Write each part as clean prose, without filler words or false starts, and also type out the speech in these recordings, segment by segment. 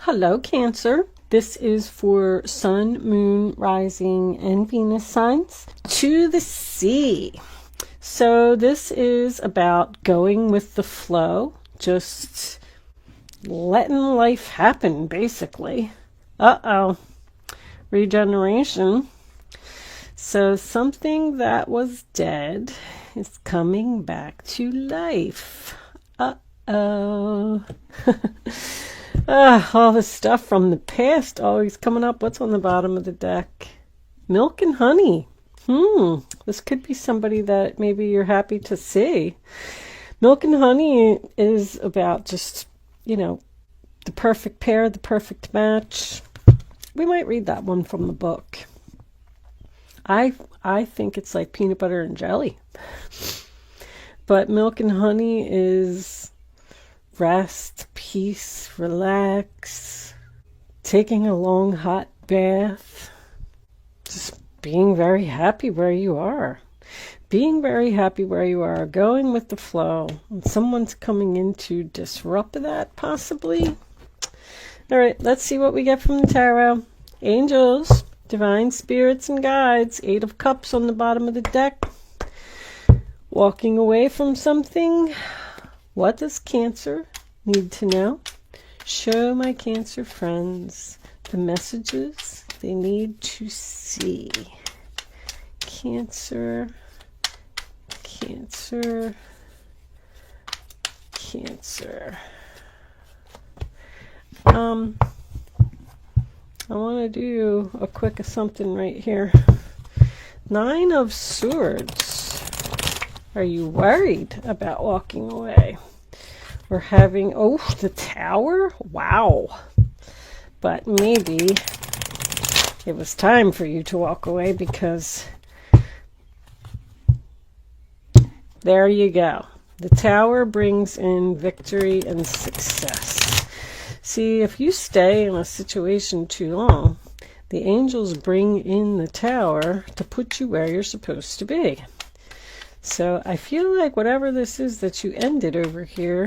Hello, Cancer. This is for Sun, Moon, Rising, and Venus signs. To the sea. So this is about going with the flow, just letting life happen, basically. Uh-oh. Regeneration. So something that was dead is coming back to life. Uh-oh. All the stuff from the past always coming up. What's on the bottom of the deck? Milk and honey. This could be somebody that maybe you're happy to see. Milk and honey is about just, the perfect pair, the perfect match. We might read that one from the book. I think it's like peanut butter and jelly. But milk and honey is rest, peace, relax, taking a long hot bath, just being very happy where you are. Being very happy where you are, going with the flow. And someone's coming in to disrupt that, possibly. All right, let's see what we get from the tarot. Angels, divine spirits and guides, 8 of Cups on the bottom of the deck. Walking away from something. What does Cancer need to know? Show my Cancer friends the messages they need to see. Cancer, Cancer, Cancer. I want to do a quick something right here. 9 of Swords. Are you worried about walking away? Or having, the Tower? Wow. But maybe it was time for you to walk away because there you go. The Tower brings in victory and success. See, if you stay in a situation too long, the angels bring in the Tower to put you where you're supposed to be. So I feel like whatever this is that you ended over here,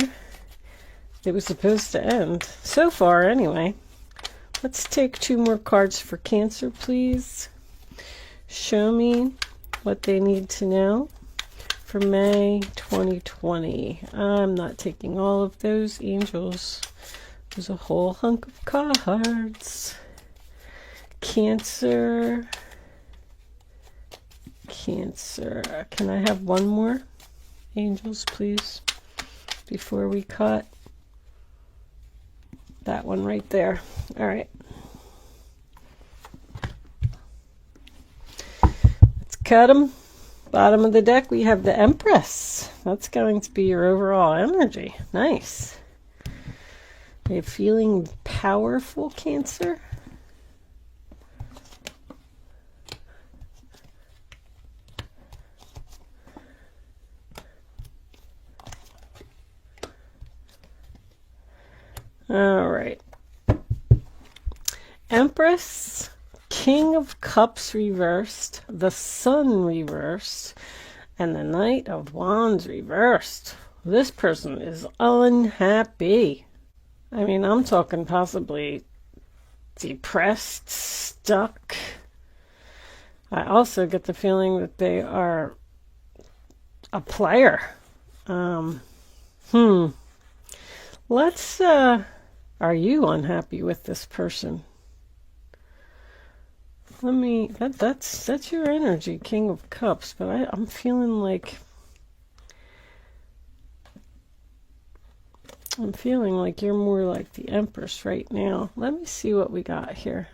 it was supposed to end. So far, anyway. Let's take 2 more cards for Cancer, please. Show me what they need to know for May 2020. I'm not taking all of those angels. There's a whole hunk of cards. Cancer. Cancer. Can I have one more? Angels, please. Before we cut. That one right there. All right. Let's cut them. Bottom of the deck, we have the Empress. That's going to be your overall energy. Nice. Are you feeling powerful, Cancer? All right. Empress, King of Cups reversed, the Sun reversed, and the Knight of Wands reversed. This person is unhappy. I mean, I'm talking possibly depressed, stuck. I also get the feeling that they are a player. Let's, are you unhappy with this person? That's your energy, King of Cups, but I'm feeling like you're more like the Empress right now. Let me see what we got here.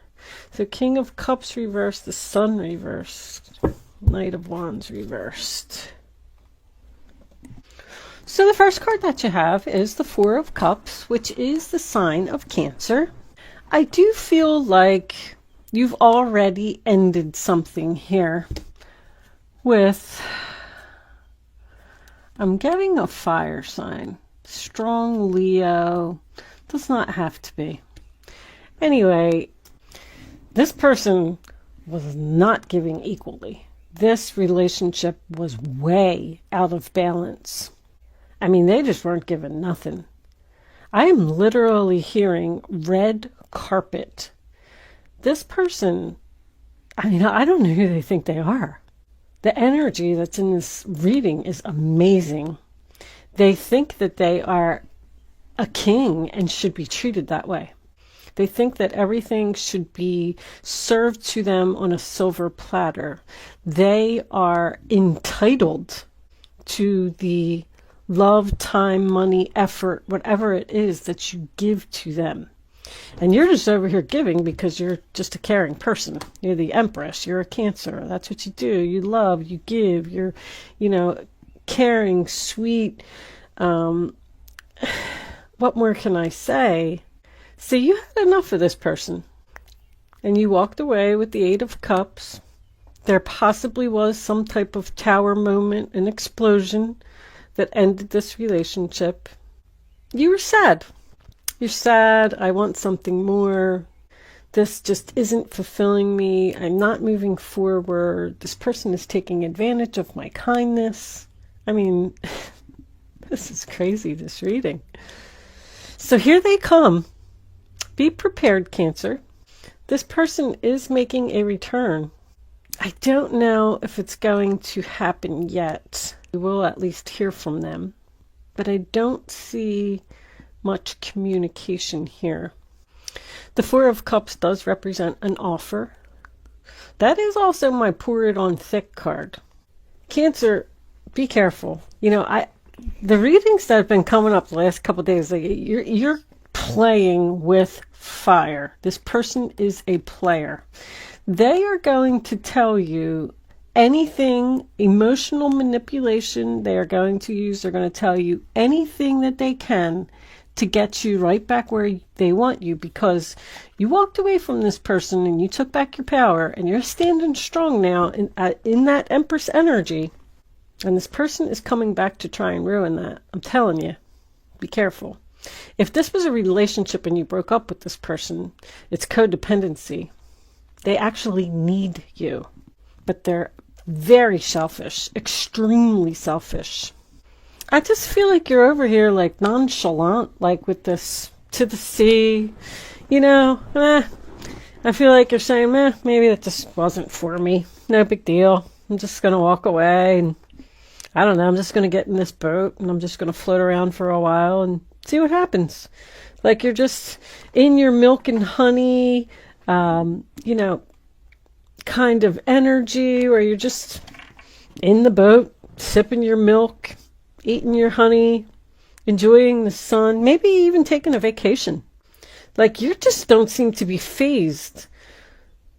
So King of Cups reversed, the Sun reversed, Knight of Wands reversed. So the first card that you have is the 4 of Cups, which is the sign of Cancer. I do feel like you've already ended something here with, I'm getting a fire sign. Strong Leo. Does not have to be. Anyway, this person was not giving equally. This relationship was way out of balance. I mean, they just weren't given nothing. I am literally hearing red carpet. This person, I mean, I don't know who they think they are. The energy that's in this reading is amazing. They think that they are a king and should be treated that way. They think that everything should be served to them on a silver platter. They are entitled to the love, time, money, effort, whatever it is that you give to them. And you're just over here giving because you're just a caring person. You're the Empress. You're a Cancer. That's what you do. You love, you give. You're, caring, sweet. What more can I say? So you had enough of this person. And you walked away with the 8 of Cups. There possibly was some type of tower moment, an explosion that ended this relationship. You were sad. You're sad. I want something more. This just isn't fulfilling me. I'm not moving forward. This person is taking advantage of my kindness. I mean, this is crazy, this reading. So here they come. Be prepared, Cancer. This person is making a return. I don't know if it's going to happen yet. We will at least hear from them. But I don't see much communication here. The 4 of Cups does represent an offer. That is also my pour it on thick card. Cancer, be careful. The readings that have been coming up the last couple of days, like you're playing with fire. This person is a player. They are going to tell you anything, emotional manipulation they are going to use. They're going to tell you anything that they can to get you right back where they want you, because you walked away from this person and you took back your power and you're standing strong now in that Empress energy. And this person is coming back to try and ruin that. I'm telling you, be careful. If this was a relationship and you broke up with this person, it's codependency. They actually need you, but they're very selfish, extremely selfish. I just feel like you're over here like nonchalant, like with this to the sea, I feel like you're saying, maybe that just wasn't for me. No big deal. I'm just going to walk away and I don't know, I'm just going to get in this boat and I'm just going to float around for a while and see what happens. Like you're just in your milk and honey, kind of energy where you're just in the boat, sipping your milk, eating your honey, enjoying the sun, maybe even taking a vacation. Like you just don't seem to be fazed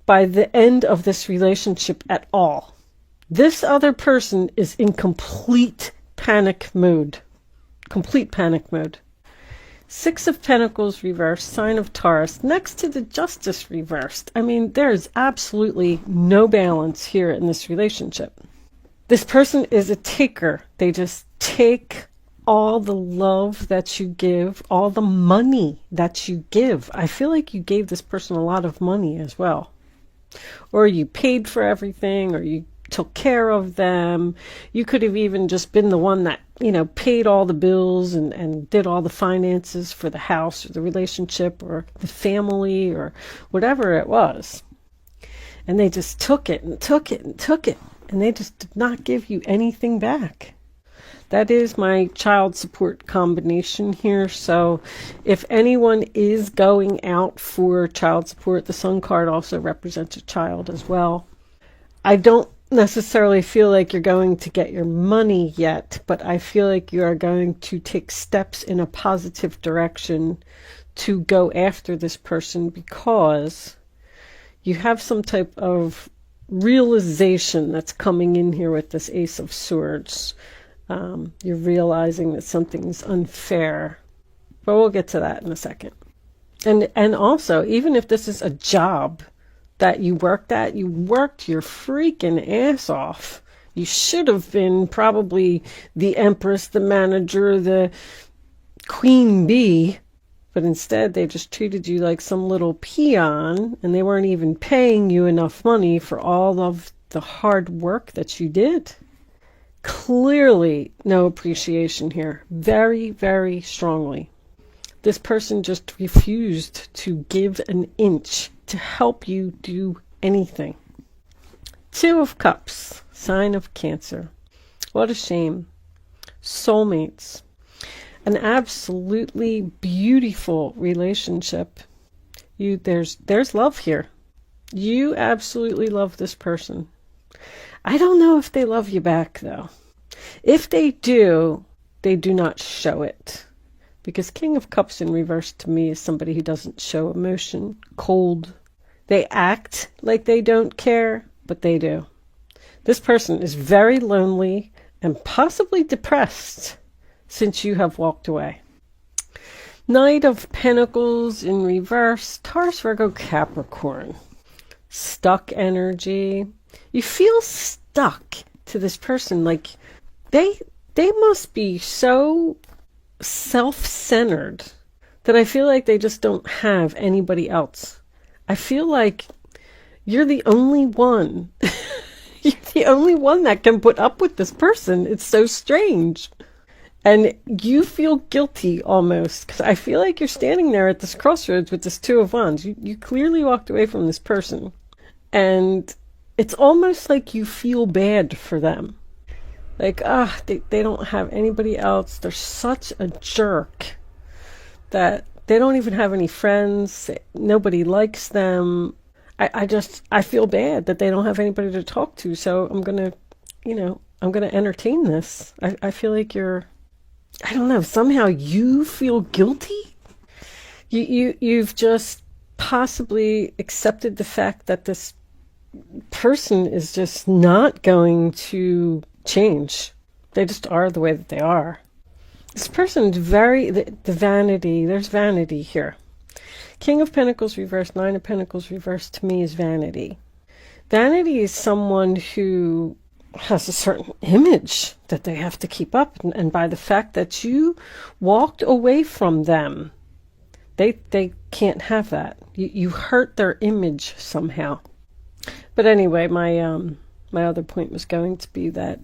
by the end of this relationship at all. This other person is in complete panic mode. Complete panic mode. 6 of Pentacles reversed, sign of Taurus, next to the Justice reversed. I mean, there's absolutely no balance here in this relationship. This person is a taker. They just take all the love that you give, all the money that you give. I feel like you gave this person a lot of money as well. Or you paid for everything, or you took care of them. You could have even just been the one that, paid all the bills and did all the finances for the house or the relationship or the family or whatever it was. And they just took it and took it and took it. And they just did not give you anything back. That is my child support combination here. So if anyone is going out for child support, the Sun card also represents a child as well. I don't necessarily feel like you're going to get your money yet, but I feel like you are going to take steps in a positive direction to go after this person, because you have some type of realization that's coming in here with this Ace of Swords. You're realizing that something's unfair, but we'll get to that in a second. And also, even if this is a job that you worked at, you worked your freaking ass off. You should have been probably the Empress, the manager, the queen bee, but instead they just treated you like some little peon, and they weren't even paying you enough money for all of the hard work that you did. Clearly no appreciation here. Very, very strongly. This person just refused to give an inch to help you do anything. Two of Cups, sign of Cancer. What a shame. Soulmates. An absolutely beautiful relationship. There's love here. You absolutely love this person. I don't know if they love you back, though. If they do not show it. Because King of Cups in reverse to me is somebody who doesn't show emotion, cold. They act like they don't care, but they do. This person is very lonely and possibly depressed since you have walked away. Knight of Pentacles in reverse, Taurus, Virgo, Capricorn. Stuck energy. You feel stuck to this person. Like they must be so self-centered that I feel like they just don't have anybody else. I feel like you're the only one. You're the only one that can put up with this person. It's so strange. And you feel guilty almost, because I feel like you're standing there at this crossroads with this Two of Wands. You clearly walked away from this person. And it's almost like you feel bad for them. Like, they don't have anybody else. They're such a jerk that they don't even have any friends. Nobody likes them. I feel bad that they don't have anybody to talk to. So I'm going to entertain this. I feel like I don't know, somehow you feel guilty. You've just possibly accepted the fact that this person is just not going to change. They just are the way that they are. This person is the vanity, there's vanity here. King of Pentacles reversed, Nine of Pentacles reversed to me is vanity. Vanity is someone who has a certain image that they have to keep up. And by the fact that you walked away from them, they can't have that. You hurt their image somehow. But anyway, my other point was going to be that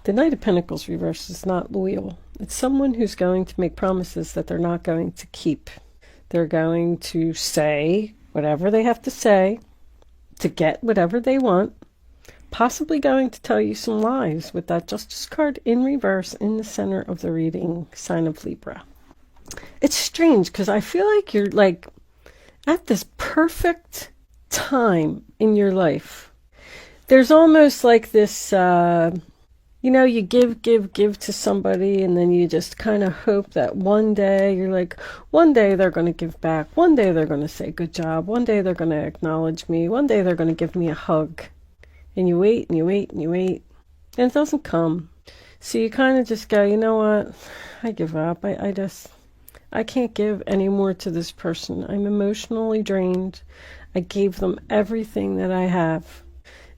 the Knight of Pentacles reverse is not loyal. It's someone who's going to make promises that they're not going to keep. They're going to say whatever they have to say to get whatever they want. Possibly going to tell you some lies with that Justice card in reverse in the center of the reading, sign of Libra. It's strange because I feel like you're like at this perfect time in your life. There's almost like this, you give to somebody and then you just kind of hope that one day you're like, one day they're going to give back. One day they're going to say good job. One day they're going to acknowledge me. One day they're going to give me a hug. And you wait and you wait and you wait, and it doesn't come. So you kind of just go, you know what? I give up. I can't give any more to this person. I'm emotionally drained. I gave them everything that I have.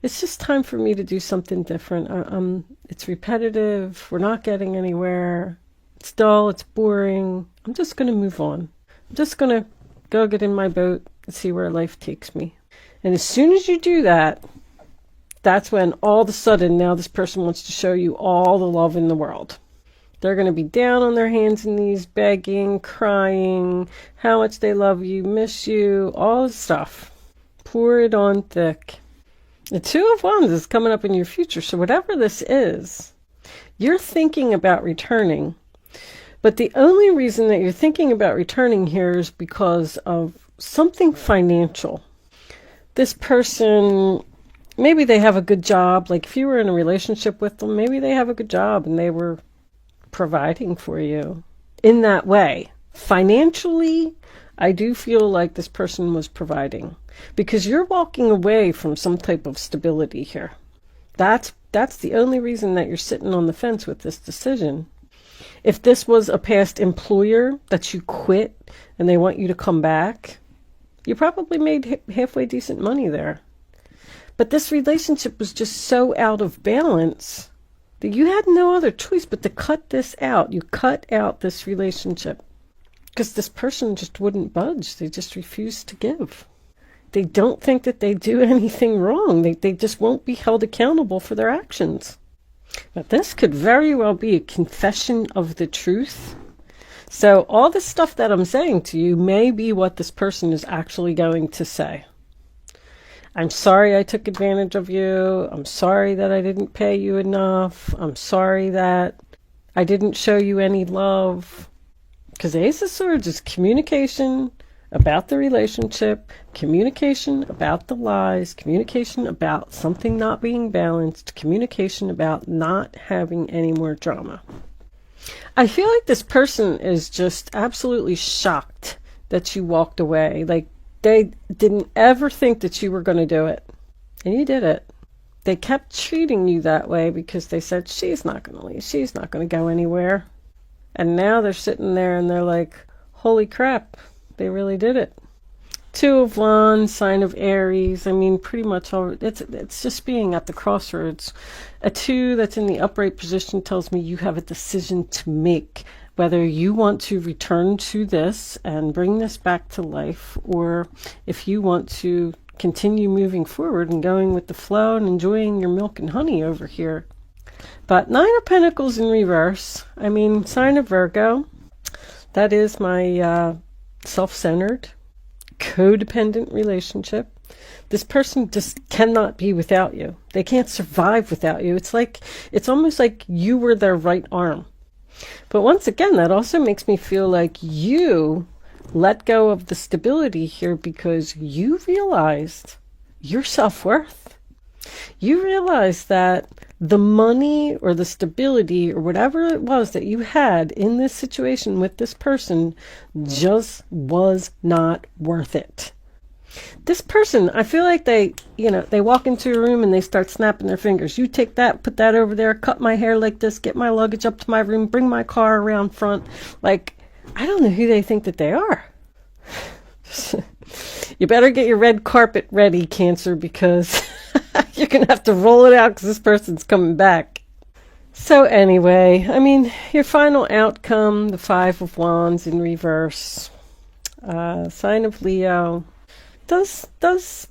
It's just time for me to do something different. It's repetitive. We're not getting anywhere. It's dull. It's boring. I'm just going to move on. I'm just going to go get in my boat and see where life takes me. And as soon as you do that, that's when all of a sudden now this person wants to show you all the love in the world. They're going to be down on their hands and knees, begging, crying, how much they love you, miss you, all the stuff. Pour it on thick. The Two of Wands is coming up in your future. So whatever this is, you're thinking about returning. But the only reason that you're thinking about returning here is because of something financial. This person, maybe they have a good job. Like if you were in a relationship with them, maybe they have a good job and they were providing for you in that way. Financially, I do feel like this person was providing because you're walking away from some type of stability here. That's the only reason that you're sitting on the fence with this decision. If this was a past employer that you quit and they want you to come back, you probably made halfway decent money there. But this relationship was just so out of balance that you had no other choice but to cut this out. You cut out this relationship because this person just wouldn't budge. They just refused to give. They don't think that they do anything wrong. They just won't be held accountable for their actions. But this could very well be a confession of the truth. So all this stuff that I'm saying to you may be what this person is actually going to say. I'm sorry I took advantage of you. I'm sorry that I didn't pay you enough. I'm sorry that I didn't show you any love. Because the Ace of Swords is communication about the relationship, communication about the lies, communication about something not being balanced, communication about not having any more drama. I feel like this person is just absolutely shocked that you walked away. Like, they didn't ever think that you were going to do it. And you did it. They kept treating you that way because they said, she's not going to leave. She's not going to go anywhere. And now they're sitting there and they're like, holy crap, they really did it. Two of Wands, sign of Aries. I mean, pretty much all, it's just being at the crossroads. A 2 that's in the upright position tells me you have a decision to make. Whether you want to return to this and bring this back to life, or if you want to continue moving forward and going with the flow and enjoying your milk and honey over here. But 9 of Pentacles in reverse. I mean, sign of Virgo. That is my self-centered, codependent relationship. This person just cannot be without you. They can't survive without you. It's almost like you were their right arm. But once again, that also makes me feel like you let go of the stability here because you realized your self-worth. You realized that the money or the stability or whatever it was that you had in this situation with this person just was not worth it. This person, I feel like they walk into a room and they start snapping their fingers. You take that, put that over there, cut my hair like this, get my luggage up to my room, bring my car around front. Like, I don't know who they think that they are. You better get your red carpet ready, Cancer, because you're going to have to roll it out because this person's coming back. So anyway, I mean, your final outcome, the 5 of Wands in reverse, sign of Leo, does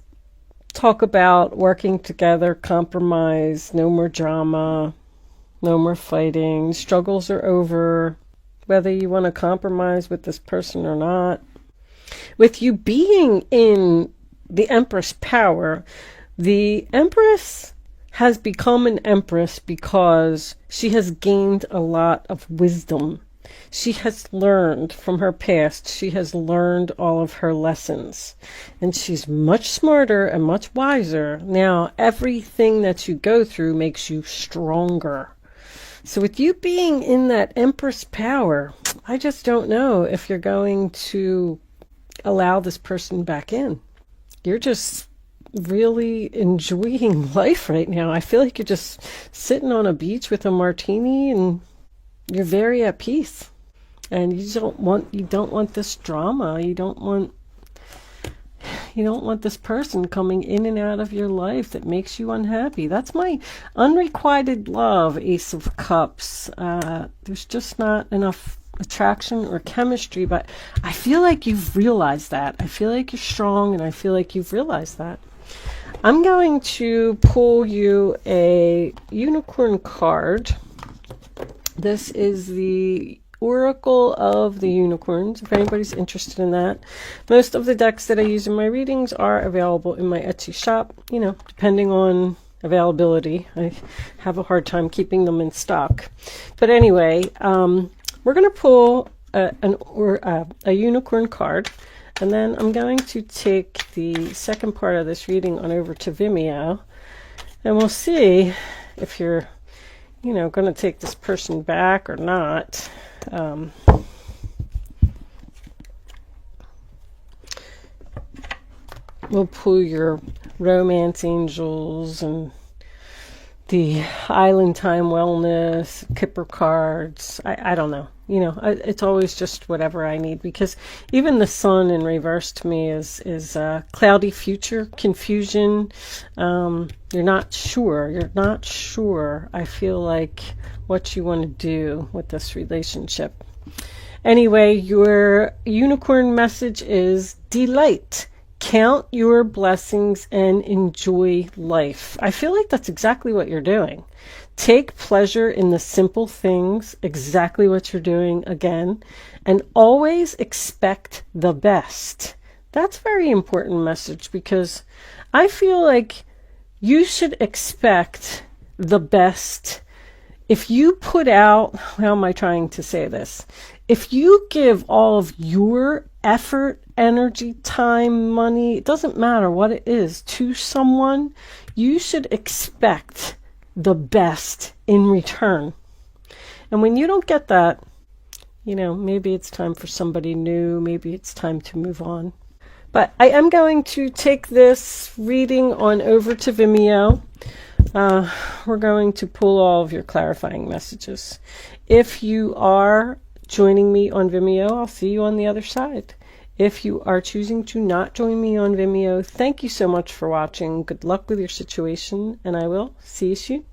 talk about working together, compromise, no more drama, no more fighting, struggles are over, whether you want to compromise with this person or not. With you being in the Empress power, the Empress has become an Empress because she has gained a lot of wisdom. She has learned from her past. She has learned all of her lessons. And she's much smarter and much wiser. Now, everything that you go through makes you stronger. So with you being in that Empress power, I just don't know if you're going to allow this person back in. You're just really enjoying life right now. I feel like you're just sitting on a beach with a martini and you're very at peace. And you don't want this drama. You don't want this person coming in and out of your life that makes you unhappy. That's my unrequited love, Ace of Cups. There's just not enough attraction or chemistry, but I feel like you've realized that. I feel like you're strong, and I feel like you've realized that. I'm going to pull you a unicorn card. This is the Oracle of the Unicorns, if anybody's interested in that. Most of the decks that I use in my readings are available in my Etsy shop, depending on availability. I have a hard time keeping them in stock. But anyway, we're going to pull a unicorn card, and then I'm going to take the second part of this reading on over to Vimeo, and we'll see if you're going to take this person back or not. We'll pull your romance angels and the island time wellness, Kipper cards. I don't know. It's always just whatever I need, because even the sun in reverse to me is cloudy future, confusion. You're not sure. I feel like what you want to do with this relationship. Anyway, your unicorn message is delight, Count your blessings and enjoy life. I feel like that's exactly what you're doing. Take pleasure in the simple things, exactly what you're doing again, and always expect the best. That's a very important message, because I feel like you should expect the best. If you put out, how am I trying to say this? If you give all of your effort, energy, time, money, it doesn't matter what it is, to someone, you should expect the best in return. And when you don't get that, maybe it's time for somebody new, maybe it's time to move on. But I am going to take this reading on over to Vimeo. We're going to pull all of your clarifying messages. If you are joining me on Vimeo, I'll see you on the other side. If you are choosing to not join me on Vimeo, thank you so much for watching. Good luck with your situation, and I will see you soon.